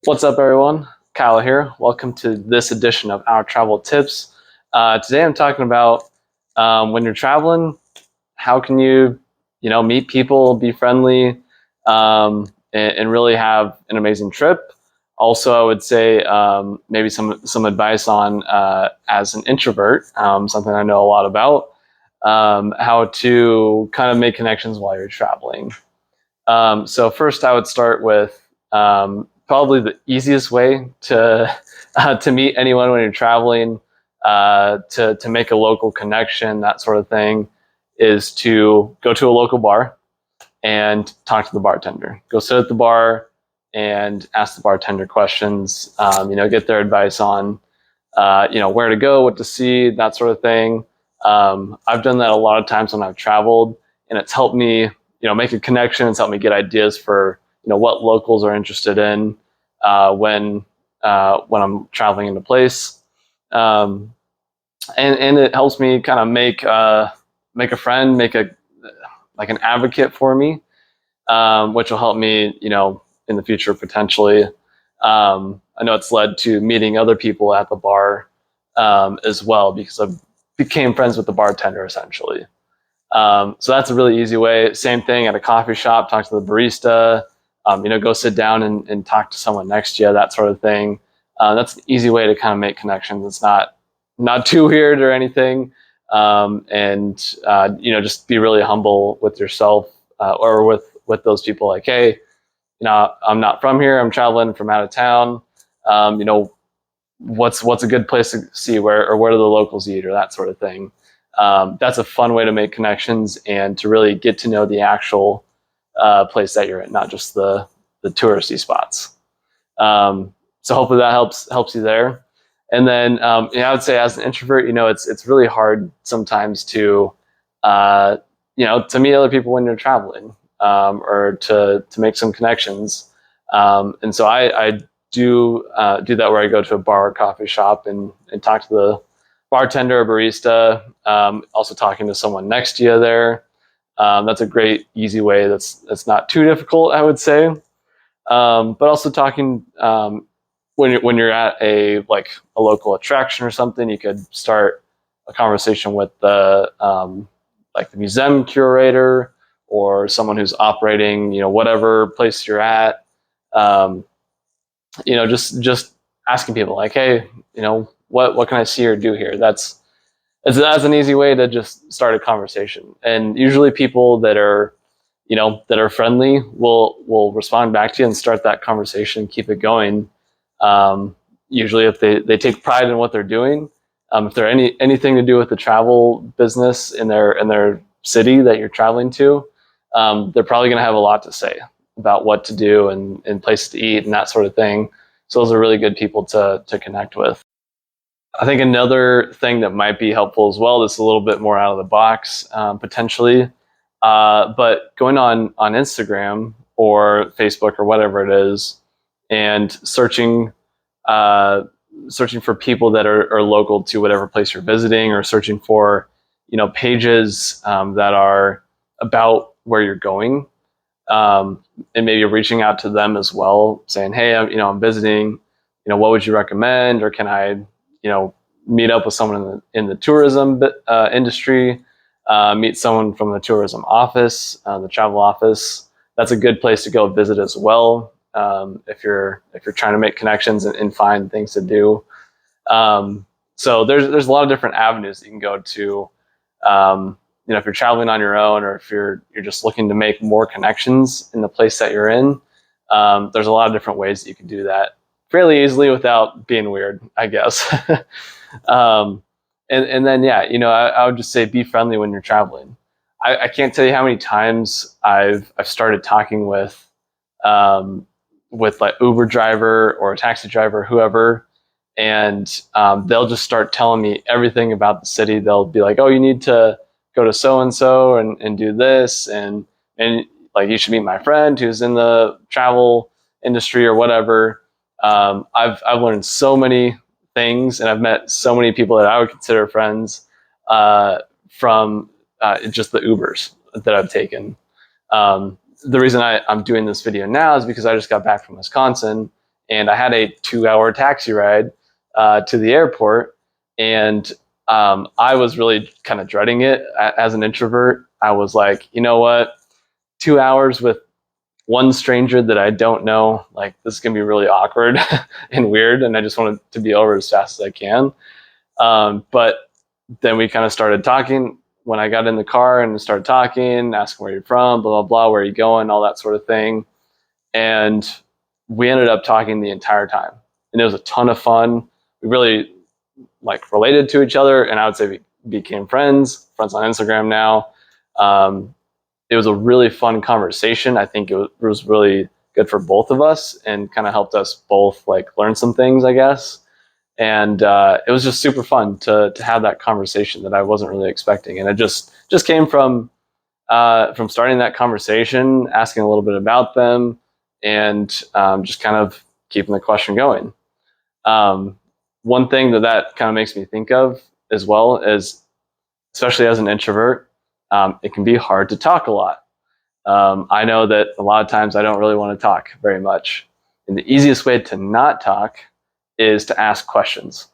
What's up, everyone? Kyle here. Welcome to this edition of Our Travel Tips. Today, I'm talking about when you're traveling, how can you meet people, be friendly, and really have an amazing trip. Also, I would say maybe some advice on as an introvert, something I know a lot about, how to kind of make connections while you're traveling. So first, I would start with probably the easiest way to to meet anyone when you're traveling, to make a local connection, that sort of thing, is to go to a local bar and talk to the bartender. Go sit at the bar and ask the bartender questions. Get their advice on where to go, what to see, that sort of thing. I've done that a lot of times when I've traveled, and it's helped me, make a connection. It's helped me get ideas for, what locals are interested in when I'm traveling into place, um, and it helps me kind of make a friend, make a like an advocate for me, which will help me, in the future potentially. I know it's led to meeting other people at the bar as well because I became friends with the bartender essentially. So that's a really easy way. Same thing at a coffee shop, talk to the barista, go sit down and talk to someone next to you, that sort of thing. That's an easy way to kind of make connections. It's not too weird or anything. Just be really humble with yourself or with those people. Like, hey, I'm not from here. I'm traveling from out of town. Um, you know, what's a good place to see where do the locals eat or that sort of thing. That's a fun way to make connections and to really get to know the actual place that you're in, not just the touristy spots. So hopefully that helps you there. And then I would say as an introvert, it's really hard sometimes uh, to meet other people when you're traveling, or to make some connections. And so I do that where I go to a bar or coffee shop and talk to the bartender or barista. Also talking to someone next to you there. That's a great easy way. That's not too difficult, I would say. But also talking when you're at a local attraction or something, you could start a conversation with the museum curator or someone who's operating whatever place you're at. Um, just asking people like, hey, what can I see or do here? That's an easy way to just start a conversation. And usually people that are friendly will respond back to you and start that conversation, keep it going. Usually if they take pride in what they're doing, if they're anything to do with the travel business in their city that you're traveling to, they're probably going to have a lot to say about what to do and places to eat and that sort of thing. So those are really good people to connect with. I think another thing that might be helpful as well, that's a little bit more out of the box, potentially, but going on Instagram or Facebook or whatever it is, and uh, searching for people that are local to whatever place you're visiting, or searching for pages that are about where you're going, and maybe reaching out to them as well, saying, "Hey, I'm visiting. What would you recommend, or can I, meet up with someone in the tourism industry, meet someone from the tourism office, the travel office." That's a good place to go visit as well, if you're trying to make connections and find things to do. So there's a lot of different avenues that you can go to. If you're traveling on your own, or if you're just looking to make more connections in the place that you're in, there's a lot of different ways that you can do that fairly easily without being weird, I guess. um, and then yeah, I would just say be friendly when you're traveling. I can't tell you how many times I've started talking um, with like Uber driver or a taxi driver, whoever, and they'll just start telling me everything about the city. They'll be like, "Oh, you need to go to so and so and do this, and like you should meet my friend who's in the travel industry or whatever." I've learned so many things, and I've met so many people that I would consider friends from just the Ubers that I've taken. The reason I'm doing this video now is because I just got back from Wisconsin, and I had a 2-hour taxi ride to the airport, and I was really kind of dreading it as an introvert. I was like, you know what, 2 hours with one stranger that I don't know, like this is gonna be really awkward and weird, and I just wanted to be over as fast as I can. But then we kind of started talking when I got in the car and started talking, asking where you're from, blah, blah, blah, where are you going, all that sort of thing. And we ended up talking the entire time. And it was a ton of fun. We really like related to each other. And I would say we became friends on Instagram now. It was a really fun conversation. I think it was really good for both of us and kind of helped us both like learn some things, I guess. And it was just super fun to have that conversation that I wasn't really expecting, and it just came from starting that conversation, asking a little bit about them, and just kind of keeping the question going. One thing that kind of makes me think of as well is, especially as an introvert, it can be hard to talk a lot. I know that a lot of times I don't really want to talk very much, and the easiest way to not talk is to ask questions.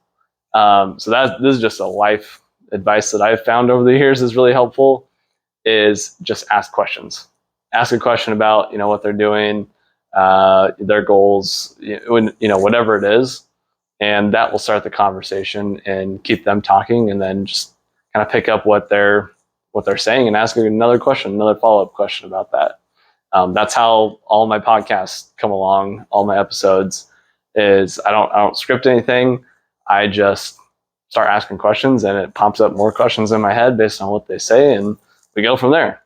So this is just a life advice that I've found over the years is really helpful, is just ask questions. Ask a question about, what they're doing, their goals, whatever it is, and that will start the conversation and keep them talking, and then just kind of pick up what they're saying and ask another question, another follow-up question about that. That's how all my podcasts come along, all my episodes. Is I don't script anything. I just start asking questions, and it pops up more questions in my head based on what they say, and we go from there.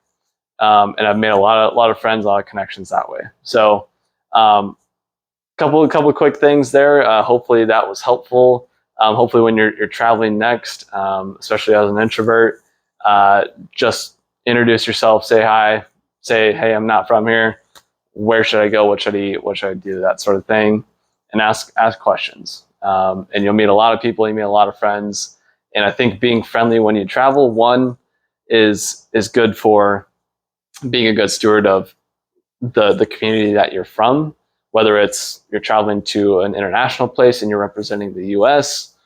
And I've made a lot of friends, a lot of connections that way. So, couple of quick things there. Hopefully that was helpful. Hopefully when you're traveling next, especially as an introvert, just introduce yourself, say hi, say, hey, I'm not from here. Where should I go? What should I eat? What should I do? That sort of thing. And ask questions. And you'll meet a lot of people, you meet a lot of friends. And I think being friendly when you travel, one, is good for being a good steward of the community that you're from, whether it's you're traveling to an international place and you're representing the US,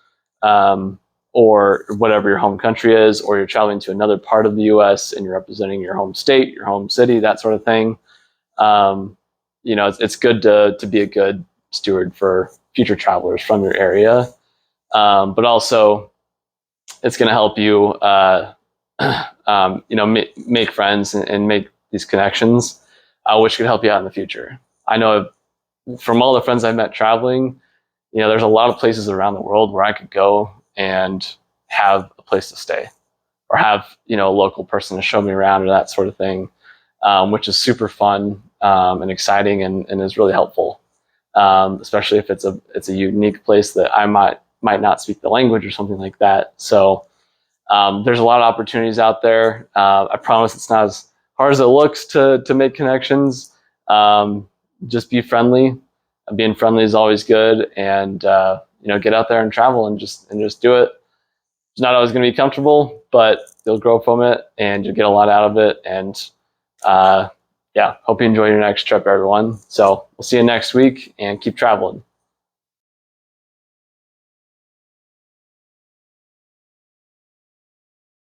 or whatever your home country is, or you're traveling to another part of the US and you're representing your home state, your home city, that sort of thing. It's good to be a good steward for future travelers from your area, but also it's going to help you, make friends and make these connections, which could help you out in the future. I know from all the friends I've met traveling, there's a lot of places around the world where I could go and have a place to stay, or have a local person to show me around, or that sort of thing, which is super fun and exciting, and is really helpful. Especially if it's a unique place that I might not speak the language or something like that. So there's a lot of opportunities out there. I promise it's not as hard as it looks to make connections. Just be friendly. Being friendly is always good, and get out there and travel and just do it. It's not always going to be comfortable, but you'll grow from it and you'll get a lot out of it. And hope you enjoy your next trip, everyone. So we'll see you next week, and keep traveling.